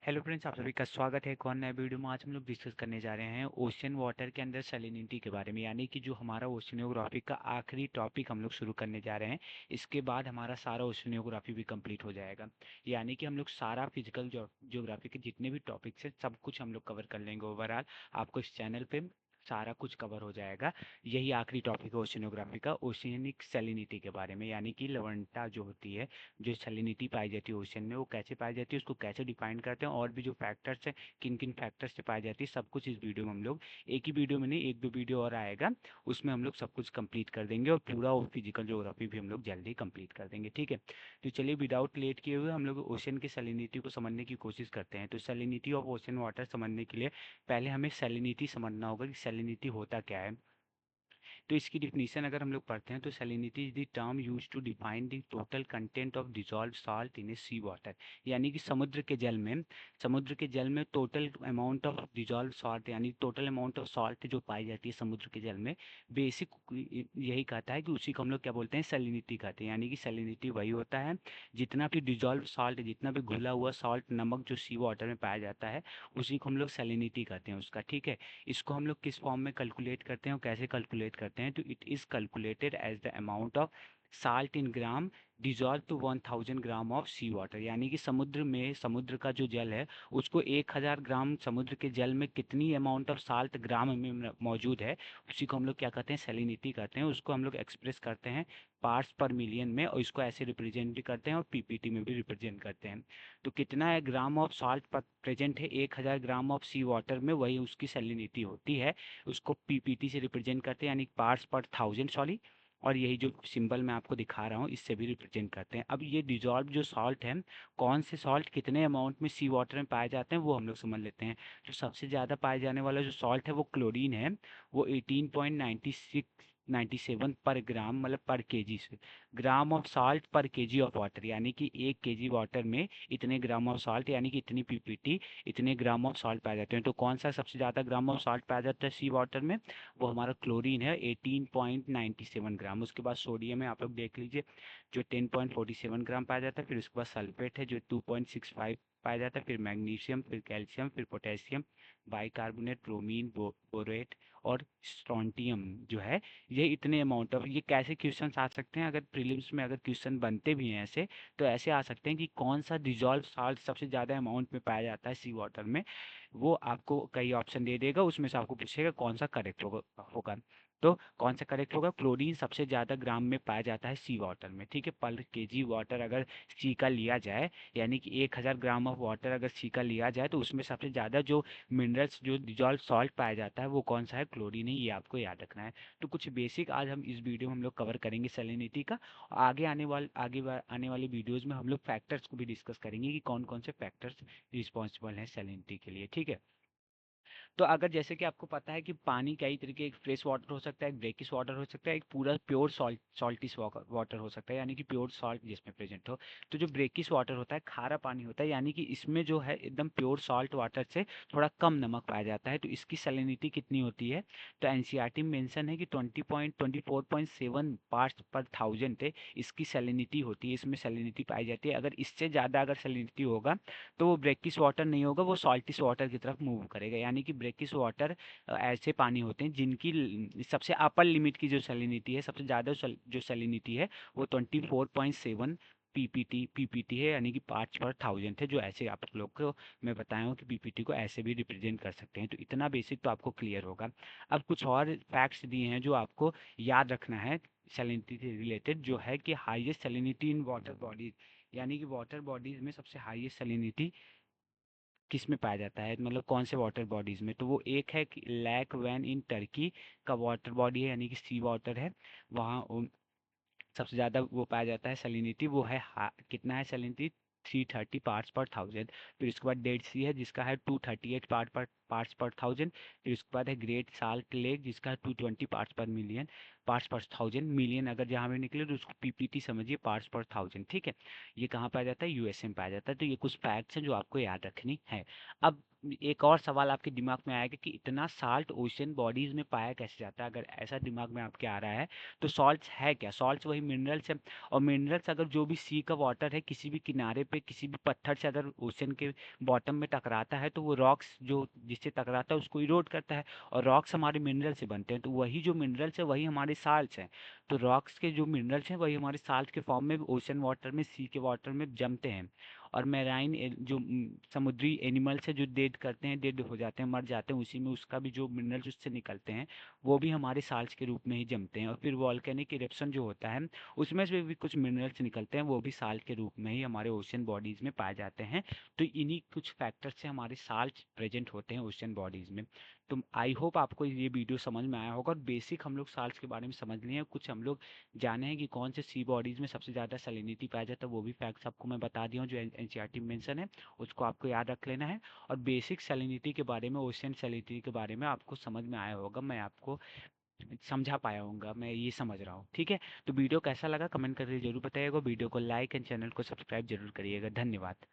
Hello friends, आप सभी का स्वागत है एक और नए वीडियो में। आज हम लोग डिस्कस करने जा रहे हैं ओशियन वाटर के अंदर सैलिनिटी के बारे में, यानी कि जो हमारा ओशियनोग्राफी का आखिरी टॉपिक हम लोग शुरू करने जा रहे हैं। इसके बाद हमारा सारा ओशियनोग्राफी भी कंप्लीट हो जाएगा, यानी कि हम लोग सारा फिजिकल ज्योग्राफी के जितने भी टॉपिक्स हैं सब कुछ हम लोग कवर कर लेंगे। ओवरऑल आपको इस चैनल पे सारा कुछ कवर हो जाएगा। यही आखिरी टॉपिक है ओशियनोग्राफी का, ओशियनिक सैलिनिटी के बारे में, यानी कि लवणता जो होती है, जो सैलिनिटी पाई जाती है ओशन में, वो कैसे पाई जाती है, उसको कैसे डिफाइन करते हैं, और भी जो फैक्टर्स हैं, किन किन फैक्टर्स से पाई जाती है, सब कुछ इस वीडियो में हम लोग, एक ही वीडियो में नहीं, एक दो वीडियो और आएगा, उसमें हम लोग सब कुछ कंप्लीट कर देंगे और पूरा फिजिकल ज्योग्राफी भी हम लोग जल्दी कंप्लीट कर देंगे। ठीक है, तो चलिए विदाउट लेट किए हुए हम लोग ओशन की सैलिनिटी को समझने की कोशिश करते हैं। तो सैलिनिटी ऑफ ओशन वाटर समझने के लिए पहले हमें सैलिनिटी समझना होगा कि सैलिनिटी होता क्या है। तो इसकी डिफिनीशन अगर हम लोग पढ़ते हैं तो salinity is the term used to define the total content of dissolved salt in a sea water, यानी कि समुद्र के जल में total amount of dissolved salt, यानी टोटल अमाउंट ऑफ सॉल्ट जो पाई जाती है समुद्र के जल में, बेसिक यही कहता है कि उसी को हम लोग क्या बोलते हैं, सैलिनिटी कहते हैं। यानी कि सैलिनिटी वही होता है जितना भी डिजॉल्व सॉल्ट, जितना भी घुला हुआ सॉल्ट, नमक जो सी वाटर में पाया जाता है, उसी को हम लोग सैलिनिटी कहते हैं उसका। ठीक है, इसको हम लोग किस फॉर्म में कैलकुलेट करते हैं और कैसे कैलकुलेट करते हैं, तो it is calculated as the amount of salt in gram dissolved to 1000 gram of sea water, यानी कि समुद्र का जो जल है उसको 1000 ग्राम समुद्र के जल में कितनी अमाउंट ऑफ साल्ट ग्राम में मौजूद है, उसी को हम लोग क्या कहते हैं, सैलिनिटी कहते हैं। उसको हम लोग एक्सप्रेस करते हैं पार्ट्स पर मिलियन में, और इसको ऐसे रिप्रेजेंट भी करते हैं और पीपीटी में भी रिप्रेजेंट करते हैं। तो कितना है ग्राम ऑफ सॉल्ट पर प्रेजेंट है 1000 ग्राम ऑफ सी वाटर में, वही उसकी सैलिनिटी होती है। उसको पीपीटी से रिप्रेजेंट करते हैं, यानी पार्ट्स पर थाउजेंड, सॉरी। और यही जो सिंबल मैं आपको दिखा रहा हूँ इससे भी रिप्रेजेंट करते हैं। अब ये डिजॉल्व जो सॉल्ट है, कौन से सॉल्ट कितने अमाउंट में सी वाटर में पाए जाते हैं वो हम लोग समझ लेते हैं। तो सबसे ज़्यादा पाए जाने वाला जो सॉल्ट है वो क्लोरीन है। वो 18.97 पर ग्राम, मतलब पर केजी से, ग्राम ऑफ साल्ट पर केजी ऑफ वाटर, यानी कि 1 केजी वाटर में इतने ग्राम ऑफ साल्ट, यानी कि इतनी पीपीटी, इतने ग्राम ऑफ सॉल्ट पाए जाते हैं। तो कौन सा सबसे ज़्यादा ग्राम ऑफ सॉल्ट पाया जाता है सी वाटर में, वो हमारा क्लोरीन है, 18.97 ग्राम। उसके बाद सोडियम है, आप लोग देख लीजिए, जो 10.47 ग्राम पाया जाता है। फिर उसके बाद सल्फेट है जो 2.65 पाया जाता है। फिर मैग्नीशियम, फिर कैल्शियम, फिर पोटेशियम, बाइकार्बोनेट, ब्रोमीन, बोरेट और स्ट्रोंटियम जो है, ये इतने अमाउंट ऑफ, ये कैसे क्वेश्चन आ सकते हैं अगर प्रीलिम्स में अगर क्वेश्चन बनते भी हैं ऐसे, तो ऐसे आ सकते हैं कि कौन सा डिजॉल्व सॉल्ट सबसे ज़्यादा अमाउंट में पाया जाता है सी वाटर में। वो आपको कई ऑप्शन दे देगा, उसमें से आपको पूछेगा कौन सा करेक्ट होगा। तो कौन सा करेक्ट होगा, क्लोरीन सबसे ज़्यादा ग्राम में पाया जाता है सी वाटर में। ठीक है, पर केजी वाटर अगर सी का लिया जाए, यानी कि 1000 ग्राम ऑफ वाटर अगर सी का लिया जाए, तो उसमें सबसे ज़्यादा जो मिनरल्स, जो डिजॉल्व सॉल्ट पाया जाता है, वो कौन सा है, क्लोरीन है। ये आपको याद रखना है। तो कुछ बेसिक आज हम इस वीडियो में हम लोग कवर करेंगे सैलिनिटी का। आने वाले वीडियोज़ में हम लोग फैक्टर्स को भी डिस्कस करेंगे कि कौन कौन से फैक्टर्स रिस्पॉन्सिबल हैं सैलिनिटी के लिए। ठीक है, तो अगर जैसे कि आपको पता है कि पानी कई तरीके, एक फ्रेश वाटर हो सकता है, एक ब्रेकिश वाटर हो सकता है, एक पूरा प्योर सॉल्टिश वाटर हो सकता है, यानी कि प्योर सॉल्ट जिसमें प्रेजेंट हो। तो जो ब्रेकिश वाटर होता है, खारा पानी होता है, यानी कि इसमें जो है एकदम प्योर सॉल्ट वाटर से थोड़ा कम नमक पाया जाता है। तो इसकी सैलिनिटी कितनी होती है, तो एनसीईआरटी में मेंशन है कि 24.7 पार्ट्स पर थाउजेंड है इसकी सैलिनिटी होती है, इसमें सैलिनिटी पाई जाती है। अगर इससे ज़्यादा अगर सैलिनिटी होगा तो वो ब्रेकिश वाटर नहीं होगा, वो सॉल्टिश वाटर की तरफ मूव करेगा। यानी कि ब्रेकिश वाटर ऐसे पानी होते हैं जिनकी सबसे अपर लिमिट की जो सैलिनिटी है, सबसे ज़्यादा जो सैलिनिटी है, वो 24.7 पीपीटी है, यानी कि पार्ट्स पर थाउजेंड है। जो ऐसे आप लोग को मैं बताया हूँ कि पीपीटी को ऐसे भी रिप्रेजेंट कर सकते हैं। तो इतना बेसिक तो आपको क्लियर होगा। अब कुछ और फैक्ट्स दिए हैं जो आपको याद रखना है सैलिनिटी से रिलेटेड, जो है कि highest salinity in water bodies, यानी कि वाटर बॉडीज में सबसे हाईएस्ट सैलिनिटी किस में पाया जाता है, मतलब कौन से वाटर बॉडीज में। तो वो एक है कि लैक वैन इन टर्की का वाटर बॉडी है, यानी कि सी वाटर है, वहाँ सबसे ज़्यादा वो पाया जाता है सैलिनिटी, वो है कितना है सैलिनिटी, 330 पार्ट्स पर थाउजेंड। फिर उसके बाद डेड सी है जिसका है 238 पार्ट्स पर थाउजेंड। फिर उसके बाद है ग्रेट साल्ट लेक जिसका है 220 पार्ट्स पर मिलियन। पार्ट्स पर थाउजेंड, मिलियन अगर जहाँ भी निकले तो उसको पीपीटी समझिए, पार्ट्स पर थाउजेंड, ठीक है। ये कहाँ पाया जाता है? यूएसए में पाया जाता है। तो ये कुछ फैक्ट्स हैं जो आपको याद रखनी है। अब एक और सवाल आपके दिमाग में आएगा कि इतना साल्ट ओशन बॉडीज में पाया कैसे जाता है। अगर ऐसा दिमाग में आपके आ रहा है तो सॉल्ट्स है क्या? सॉल्ट्स वही मिनरल्स है। और मिनरल्स अगर जो भी सी का वाटर है किसी भी किनारे पे किसी भी पत्थर से अगर ओशन के बॉटम में टकराता है तो वो रॉक्स जो जिससे टकराता है उसको इरोड करता है। और रॉक्स हमारे मिनरल से बनते हैं, तो वही जो मिनरल्स है वही हमारे साल्ट्स हैं। तो रॉक्स के जो मिनरल्स हैं वही हमारे साल्ट के फॉर्म में ओशन वाटर में, सी के वाटर में जमते हैं। और मैराइन जो समुद्री एनिमल्स है जो डेड करते हैं, डेड हो जाते हैं, मर जाते हैं, उसी में उसका भी जो मिनरल्स उससे निकलते हैं वो भी हमारे साल्ट्स के रूप में ही जमते हैं। और फिर वॉल्केनिक इरेप्शन जो होता है उसमें से भी कुछ मिनरल्स निकलते हैं, वो भी साल्ट के रूप में ही हमारे ओशन बॉडीज में पाए जाते हैं। तो इन्हीं कुछ फैक्टर्स से हमारे साल्ट प्रेजेंट होते हैं ओशन बॉडीज में। तो आई होप आपको ये वीडियो समझ में आया होगा, और बेसिक हम लोग साल्ट्स के बारे में समझ लिए हैं। कुछ हम लोग जाने हैं कि कौन से सी बॉडीज में सबसे ज़्यादा सैलिनिटी पाया जाता है, वो भी फैक्ट्स आपको मैं बता दिया हूँ जो एनसीईआरटी में मेंशन है, उसको आपको याद रख लेना है। और बेसिक सैलिनिटी के बारे में, ओशियन सैलिनिटी के बारे में आपको समझ में आया होगा, मैं आपको समझा पाया होऊंगा, मैं ये समझ रहा हूँ, ठीक है। तो वीडियो कैसा लगा कमेंट करके जरूर बताइएगा, वीडियो को लाइक एंड चैनल को सब्सक्राइब जरूर करिएगा। धन्यवाद।